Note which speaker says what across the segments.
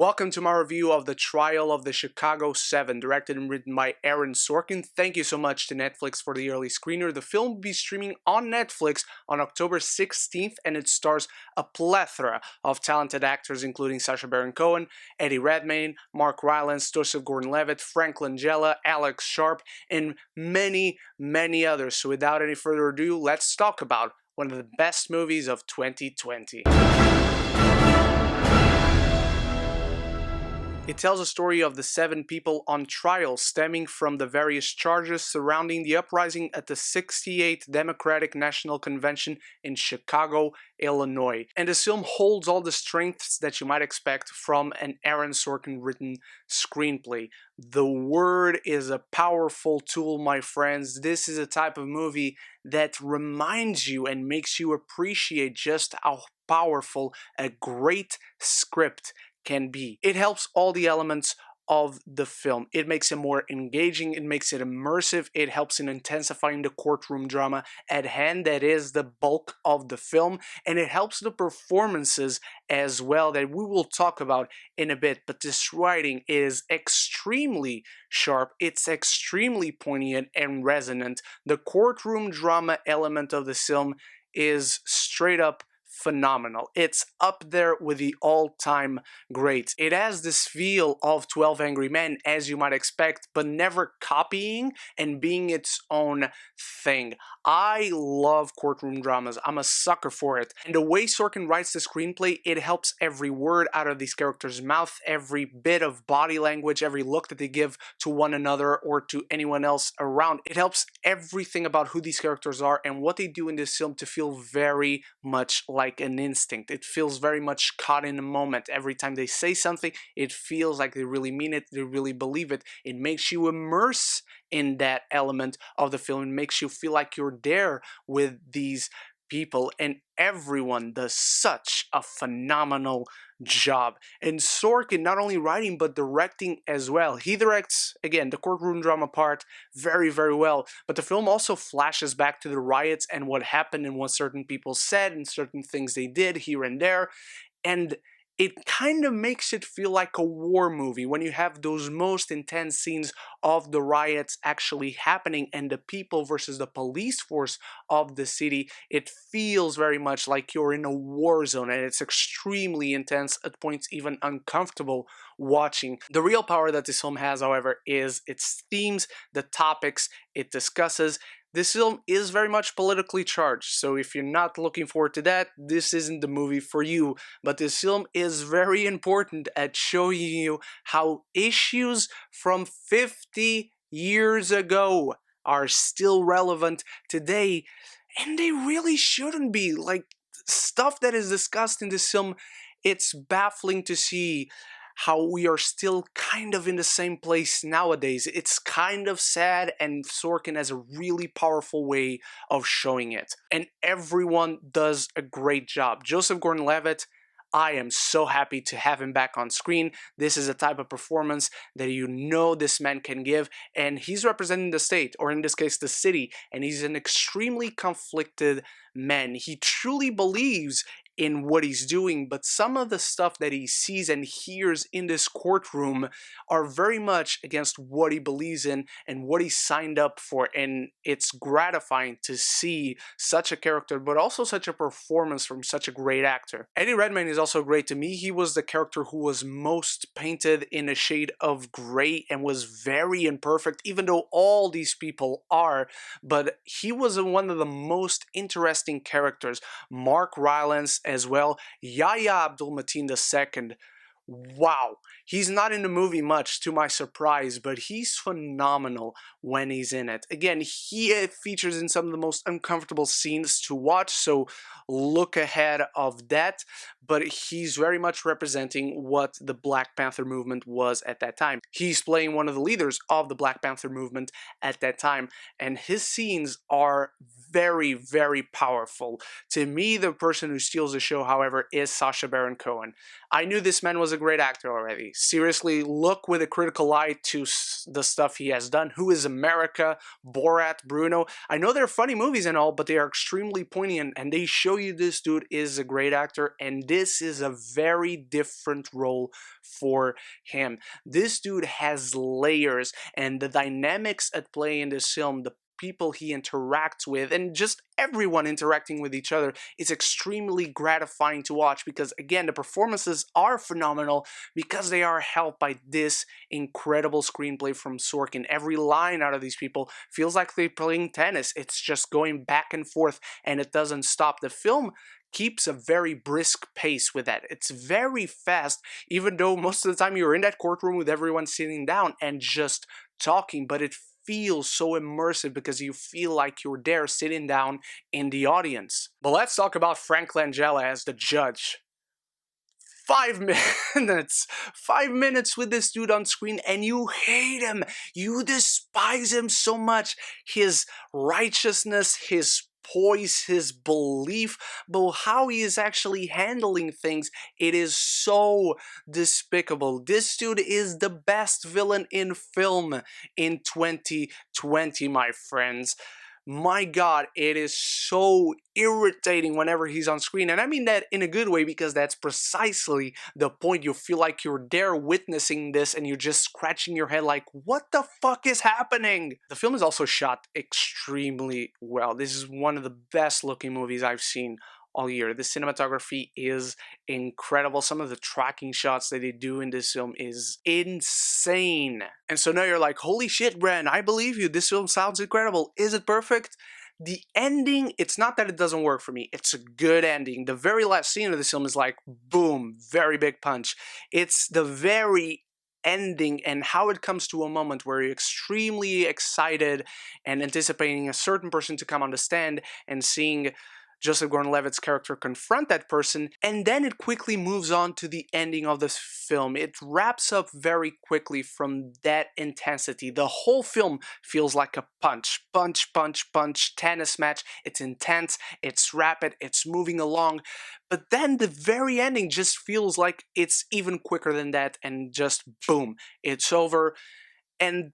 Speaker 1: Welcome to my review of The Trial of the Chicago 7, directed and written by Aaron Sorkin. Thank you so much to Netflix for the early screener. The film will be streaming on Netflix on October 16th, and it stars a plethora of talented actors, including Sacha Baron Cohen, Eddie Redmayne, Mark Rylance, Joseph Gordon-Levitt, Frank Langella, Alex Sharp, and many, many others. So without any further ado, let's talk about one of the best movies of 2020. It tells a story of the 7 people on trial stemming from the various charges surrounding the uprising at the 68th Democratic National Convention in Chicago, Illinois. And this film holds all the strengths that you might expect from an Aaron Sorkin written screenplay. The word is a powerful tool, my friends. This is a type of movie that reminds you and makes you appreciate just how powerful a great script can be. It helps all the elements of the film. It makes it more engaging, it makes it immersive, it helps in intensifying the courtroom drama at hand that is the bulk of the film, and it helps the performances as well that we will talk about in a bit. But this writing is extremely sharp, it's extremely poignant and resonant. The courtroom drama element of the film is straight up phenomenal. It's up there with the all-time greats. It has this feel of 12 Angry Men, as you might expect, but never copying and being its own thing. I love courtroom dramas. I'm a sucker for it. And the way Sorkin writes the screenplay, it helps every word out of these characters' mouth, every bit of body language, every look that they give to one another or to anyone else around. It helps everything about who these characters are and what they do in this film to feel very much like an instinct. It feels very much caught in a moment. Every time they say something, it feels like they really mean it, they really believe it. It makes you immerse in that element of the film. It makes you feel like you're there with these people, and everyone does such a phenomenal job. And Sorkin not only writing but directing as well. He directs, again, the courtroom drama part very, very well, but the film also flashes back to the riots and what happened and what certain people said and certain things they did here and there, and it kind of makes it feel like a war movie when you have those most intense scenes of the riots actually happening and the people versus the police force of the city. It feels very much like you're in a war zone, and it's extremely intense, at points even uncomfortable watching. The real power that this film has, however, is its themes, the topics it discusses. This film is very much politically charged, so if you're not looking forward to that, this isn't the movie for you. But this film is very important at showing you how issues from 50 years ago are still relevant today, and they really shouldn't be. Like, stuff that is discussed in this film, it's baffling to see how we are still kind of in the same place nowadays. It's kind of sad, and Sorkin has a really powerful way of showing it. And everyone does a great job. Joseph Gordon-Levitt, I am so happy to have him back on screen. This is a type of performance that you know this man can give, and he's representing the state, or in this case the city, and he's an extremely conflicted man. He truly believes in what he's doing, but some of the stuff that he sees and hears in this courtroom are very much against what he believes in and what he signed up for, and it's gratifying to see such a character, but also such a performance from such a great actor. Eddie Redmayne is also great to me. He was the character who was most painted in a shade of gray and was very imperfect, even though all these people are, but he was one of the most interesting characters. Mark Rylance as well. Yahya Abdul-Mateen II. Wow, he's not in the movie much, to my surprise, but he's phenomenal when he's in it. Again, he features in some of the most uncomfortable scenes to watch, so look ahead of that, but he's very much representing what the Black Panther movement was at that time. He's playing one of the leaders of the Black Panther movement at that time, and his scenes are very, very powerful. To me, the person who steals the show, however, is Sacha Baron Cohen. I knew this man was a great actor already. Seriously, look with a critical eye to the stuff he has done. Who is America, Borat, Bruno. I know they're funny movies and all, but they are extremely poignant, and they show you this dude is a great actor, and this is a very different role for him. This dude has layers, and the dynamics at play in this film, the people he interacts with, and just everyone interacting with each other is extremely gratifying to watch, because again, the performances are phenomenal because they are helped by this incredible screenplay from Sorkin. Every line out of these people feels like they're playing tennis. It's just going back and forth, and it doesn't stop. The film keeps a very brisk pace with that. It's very fast, even though most of the time you're in that courtroom with everyone sitting down and just talking, but it feels so immersive because you feel like you're there sitting down in the audience. But let's talk about Frank Langella as the judge. 5 minutes. 5 minutes with this dude on screen and you hate him. You despise him so much. His righteousness, his poise, his belief, but how he is actually handling things, it is so despicable. This dude is the best villain in film in 2020, my friends. My God, it is so irritating whenever he's on screen. And I mean that in a good way, because that's precisely the point. You feel like you're there witnessing this and you're just scratching your head like, what the fuck is happening? The film is also shot extremely well. This is one of the best looking movies I've seen all year. The cinematography is incredible. Some of the tracking shots that they do in this film is insane. And so now you're like, holy shit, Bren, I believe you. This film sounds incredible. Is it perfect? The ending, it's not that it doesn't work for me. It's a good ending. The very last scene of this film is like, boom, very big punch. It's the very ending and how it comes to a moment where you're extremely excited and anticipating a certain person to come on the stand and seeing Joseph Gordon-Levitt's character confront that person, and then it quickly moves on to the ending of this film. It wraps up very quickly from that intensity. The whole film feels like a punch, punch, punch, punch, tennis match. It's intense, it's rapid, it's moving along, but then the very ending just feels like it's even quicker than that, and just boom, it's over. And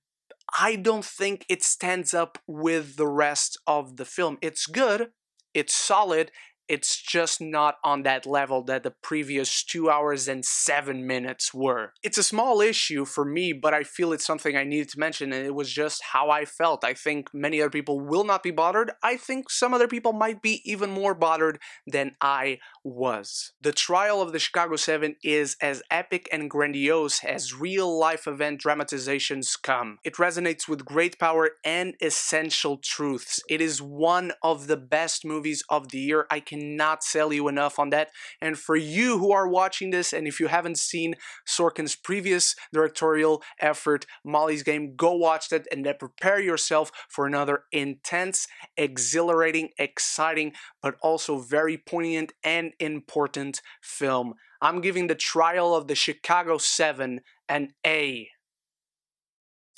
Speaker 1: I don't think it stands up with the rest of the film. It's good, it's solid, it's just not on that level that the previous 2 hours and 7 minutes were. It's a small issue for me, but I feel it's something I needed to mention, and it was just how I felt. I think many other people will not be bothered. I think some other people might be even more bothered than I was. The trial of the Chicago 7 is as epic and grandiose as real-life event dramatizations come. It resonates with great power and essential truths. It is one of the best movies of the year. I cannot sell you enough on that. And for you who are watching this, and if you haven't seen Sorkin's previous directorial effort, Molly's Game, go watch that and then prepare yourself for another intense, exhilarating, exciting, but also very poignant and important film. I'm giving The Trial of the Chicago 7 an A.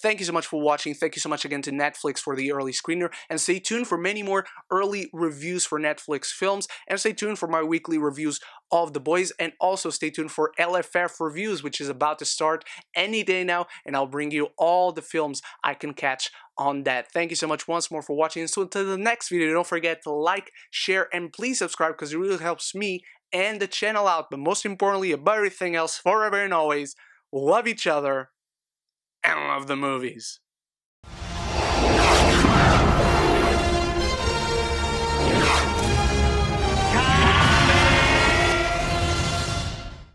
Speaker 1: Thank you so much for watching. Thank you so much again to Netflix for the early screener, and stay tuned for many more early reviews for Netflix films, and stay tuned for my weekly reviews of The Boys, and also stay tuned for LFF Reviews, which is about to start any day now, and I'll bring you all the films I can catch on that. Thank you so much once more for watching, so until the next video, don't forget to like, share, and please subscribe, because it really helps me and the channel out. But most importantly, above everything else, forever and always, love each other and love the movies.